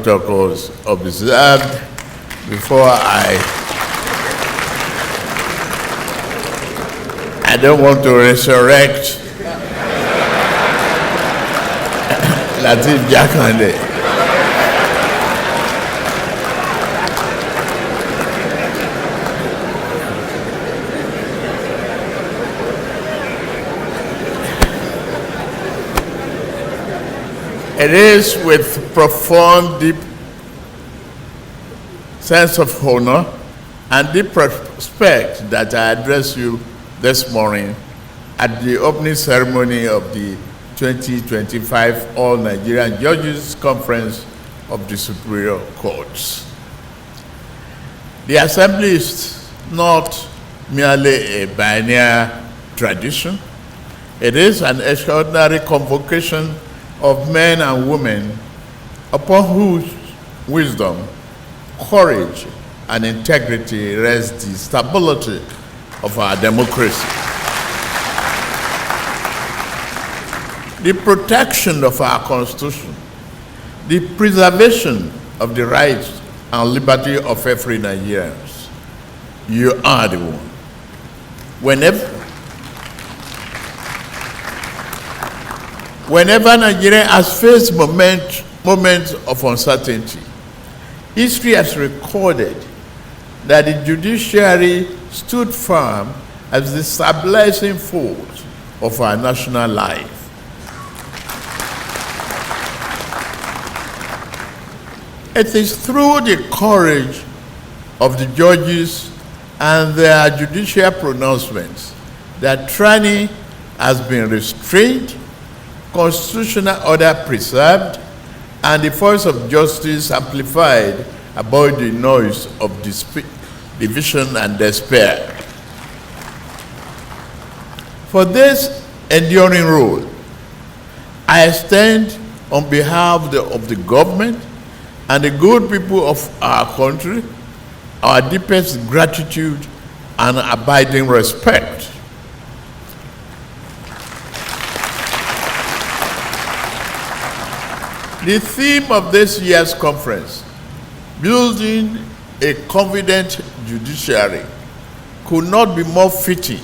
protocols observed before I don't want to resurrect Latif Jakande. It is with profound, deep sense of honor and deep respect that I address you this morning at the opening ceremony of the 2025 All Nigerian Judges Conference of the Superior Courts. The Assembly is not merely a biennial tradition. It is an extraordinary convocation of men and women upon whose wisdom, courage, and integrity rests the stability of our democracy. The protection of our Constitution, the preservation of the rights and liberty of every Nigerian. You are the one. Whenever Nigeria has faced moments of uncertainty, history has recorded that the judiciary stood firm as the stabilizing force of our national life. It is through the courage of the judges and their judicial pronouncements that tyranny has been restrained, constitutional order preserved, and the voice of justice amplified above the noise of division and despair. For this enduring role, I stand on behalf of the government and the good people of our country, our deepest gratitude and abiding respect. The theme of this year's conference, building a confident judiciary, could not be more fitting.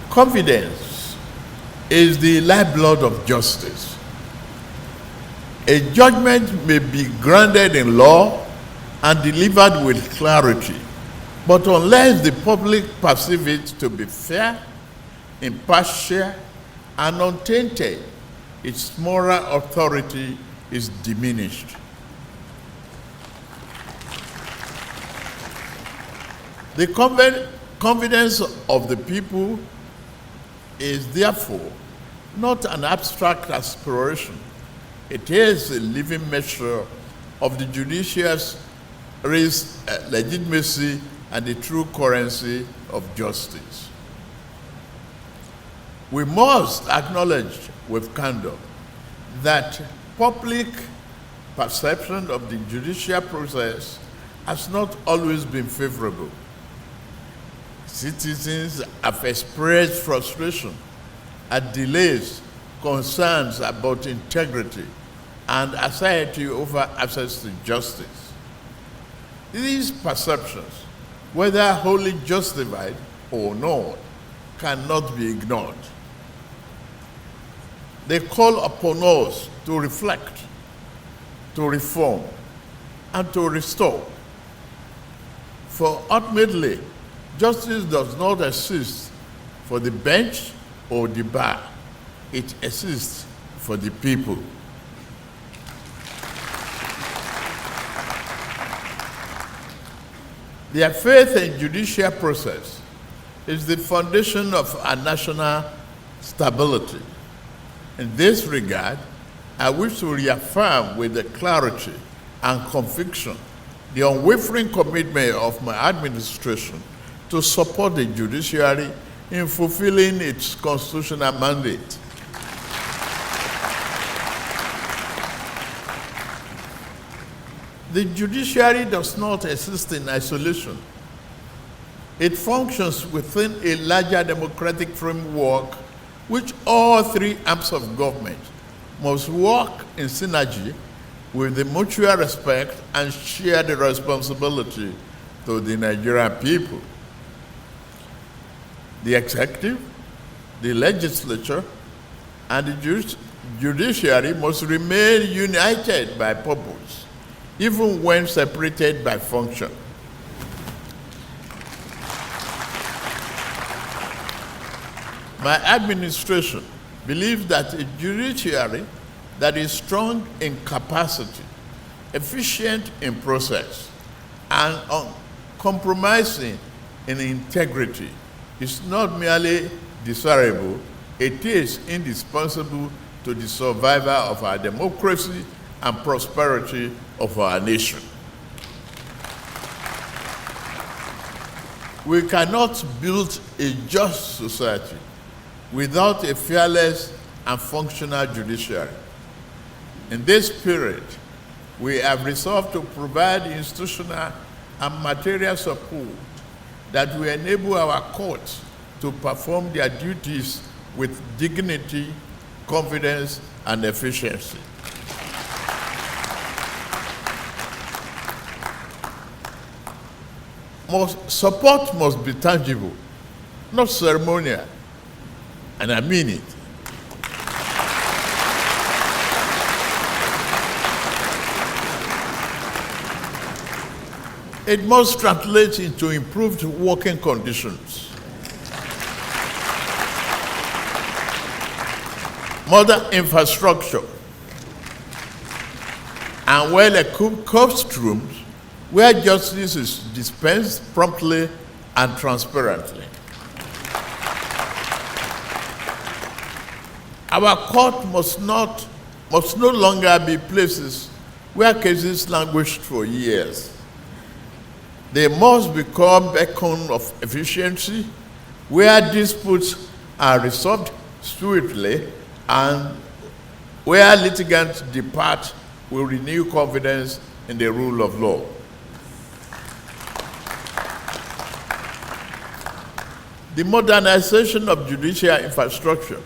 Confidence is the lifeblood of justice. A judgment may be grounded in law and delivered with clarity, but unless the public perceives it to be fair, impartial, and untainted, its moral authority is diminished. The confidence of the people is therefore not an abstract aspiration. It is a living measure of the judiciary's legitimacy and the true currency of justice. We must acknowledge with candor that public perception of the judicial process has not always been favorable. Citizens have expressed frustration at delays, concerns about integrity, and anxiety over access to justice. These perceptions, whether wholly justified or not, cannot be ignored. They call upon us to reflect, to reform, and to restore. For ultimately, justice does not exist for the bench or the bar. It exists for the people. Their faith in judicial process is the foundation of our national stability. In this regard, I wish to reaffirm with the clarity and conviction the unwavering commitment of my administration to support the judiciary in fulfilling its constitutional mandate. The judiciary does not exist in isolation. It functions within a larger democratic framework which all three arms of government must work in synergy with the mutual respect and shared responsibility to the Nigerian people. The executive, the legislature, and the judiciary must remain united by purpose, even when separated by function. My administration believes that a judiciary that is strong in capacity, efficient in process, and uncompromising in integrity is not merely desirable, it is indispensable to the survival of our democracy and prosperity of our nation. We cannot build a just society without a fearless and functional judiciary. In this spirit, we have resolved to provide institutional and material support that will enable our courts to perform their duties with dignity, confidence, and efficiency. Support must be tangible, not ceremonial, and I mean it. It must translate into improved working conditions, modern infrastructure, and well-equipped courtrooms where justice is dispensed promptly and transparently. Our court must no longer be places where cases languish for years. They must become beacons of efficiency, where disputes are resolved swiftly and where litigants depart with renewed confidence in the rule of law. The modernization of judicial infrastructure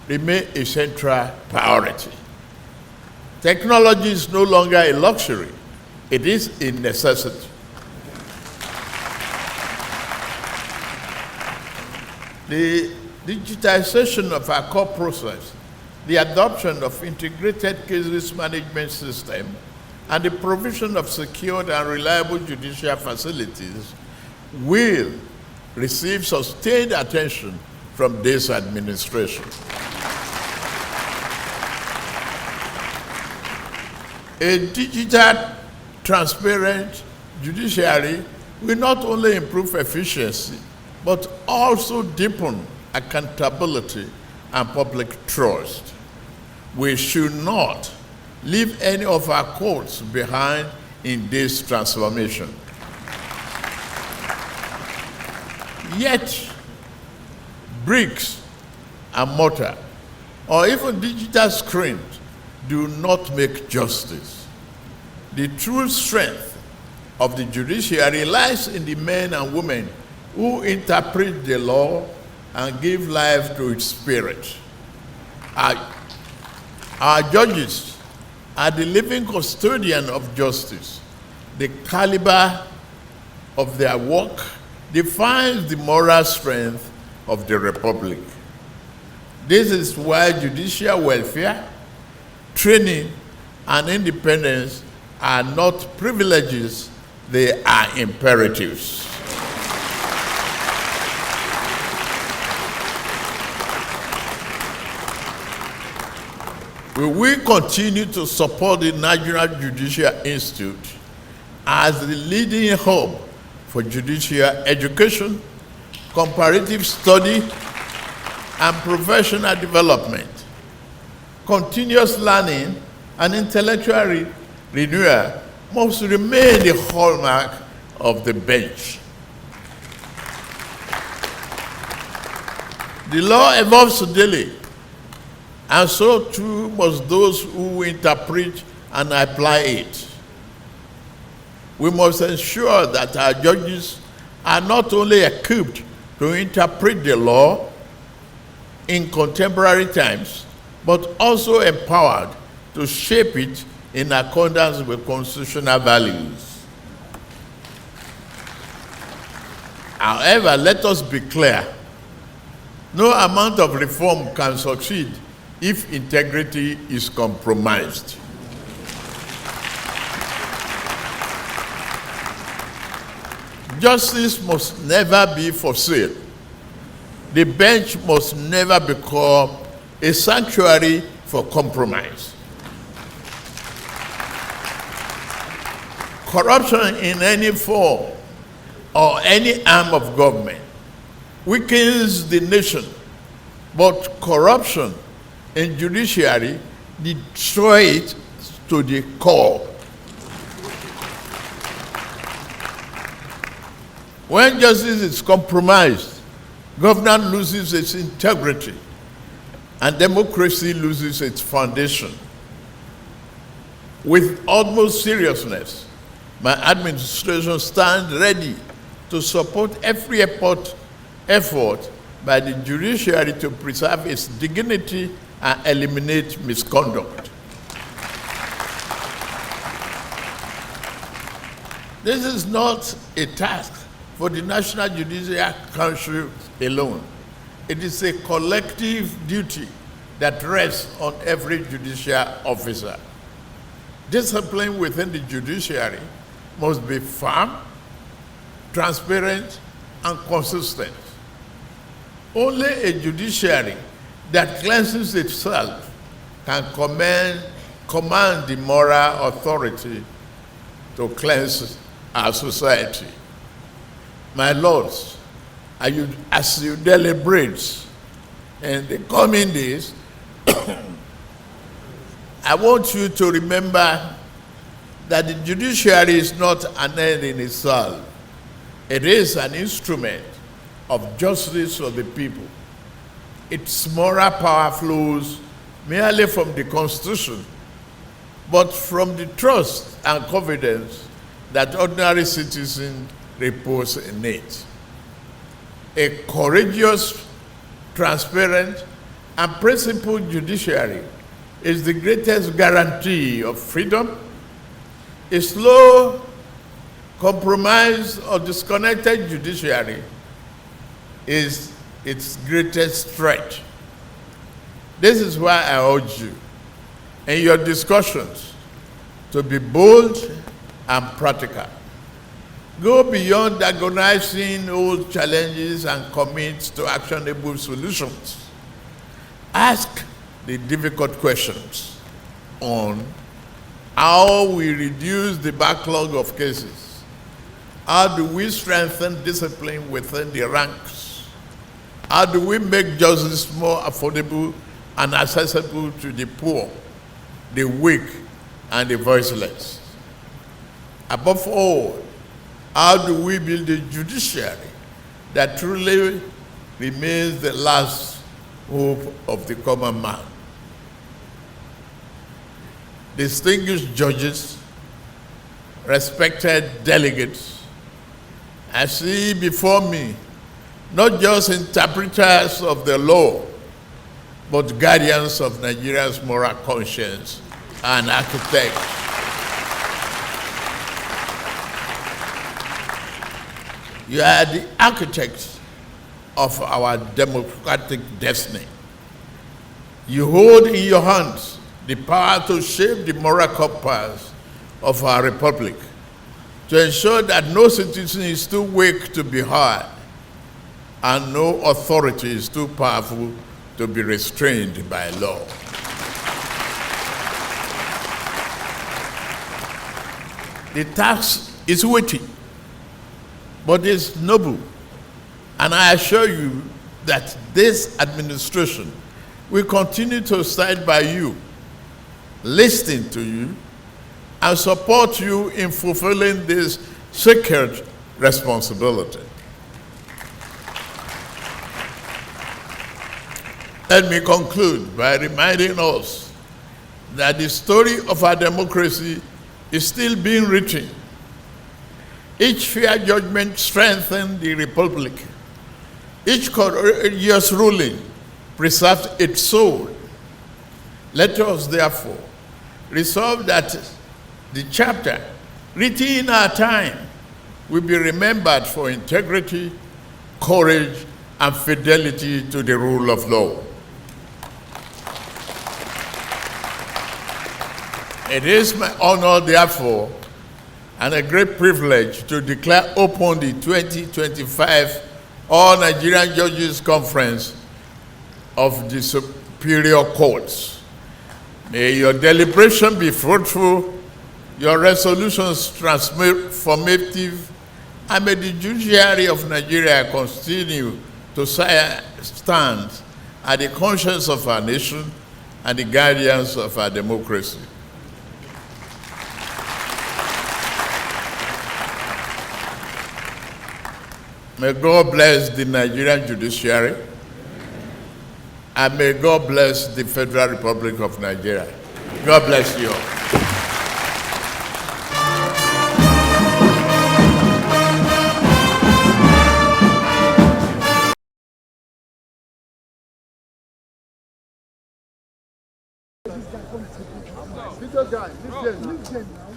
remains a central priority. Technology is no longer a luxury, it is a necessity. The digitization of our court process, the adoption of integrated cases management system, and the provision of secured and reliable judicial facilities will receive sustained attention from this administration. A digital, transparent judiciary will not only improve efficiency, but also deepen accountability and public trust. We should not leave any of our courts behind in this transformation. Yet, bricks and mortar, or even digital screens, do not make justice. The true strength of the judiciary lies in the men and women who interpret the law and give life to its spirit. Our judges are the living custodian of justice. The caliber of their work defines the moral strength of the Republic. This is why judicial welfare, training, and independence are not privileges, they are imperatives. We will continue to support the National Judicial Institute as the leading hub for judicial education, comparative study, and professional development. Continuous learning and intellectual renewal must remain the hallmark of the bench. The law evolves daily, and so too must those who interpret and apply it. We must ensure that our judges are not only equipped to interpret the law in contemporary times, but also empowered to shape it in accordance with constitutional values. However, let us be clear, no amount of reform can succeed if integrity is compromised. Justice must never be for sale. The bench must never become a sanctuary for compromise. Corruption in any form or any arm of government weakens the nation, but corruption in judiciary destroys it to the core. When justice is compromised, government loses its integrity and democracy loses its foundation. With utmost seriousness, my administration stands ready to support every effort by the judiciary to preserve its dignity and eliminate misconduct. This is not a task for the National Judicial Council alone. It is a collective duty that rests on every judicial officer. Discipline within the judiciary must be firm, transparent, and consistent. Only a judiciary that cleanses itself can command the moral authority to cleanse our society. My lords, as you deliberate in the coming days, I want you to remember that the judiciary is not an end in itself. It is an instrument of justice of the people. Its moral power flows merely from the Constitution, but from the trust and confidence that ordinary citizens repose in it. A courageous, transparent, and principled judiciary is the greatest guarantee of freedom. A slow, compromised, or disconnected judiciary is its greatest threat. This is why I urge you, in your discussions, to be bold and practical. Go beyond agonizing old challenges and commit to actionable solutions. Ask the difficult questions on how we reduce the backlog of cases. How do we strengthen discipline within the ranks? How do we make justice more affordable and accessible to the poor, the weak, and the voiceless? Above all, how do we build a judiciary that truly remains the last hope of the common man? Distinguished judges, respected delegates, I see before me not just interpreters of the law, but guardians of Nigeria's moral conscience and architects. You are the architects of our democratic destiny. You hold in your hands the power to shape the moral compass of our republic, to ensure that no citizen is too weak to be heard and no authority is too powerful to be restrained by law. The task is weighty, but it's noble. And I assure you that this administration will continue to stand by you, listen to you, and support you in fulfilling this sacred responsibility. Let me conclude by reminding us that the story of our democracy is still being written. Each fair judgment strengthens the republic. Each courageous ruling preserves its soul. Let us, therefore, resolved that the chapter written in our time will be remembered for integrity, courage, and fidelity to the rule of law. It is my honor, therefore, and a great privilege to declare open the 2025 All Nigerian Judges Conference of the Superior Courts. May your deliberation be fruitful, your resolutions transformative, and may the judiciary of Nigeria continue to stand at the conscience of our nation and the guardians of our democracy. May God bless the Nigerian judiciary, and may God bless the Federal Republic of Nigeria. God bless you all. Little guy, leave them now.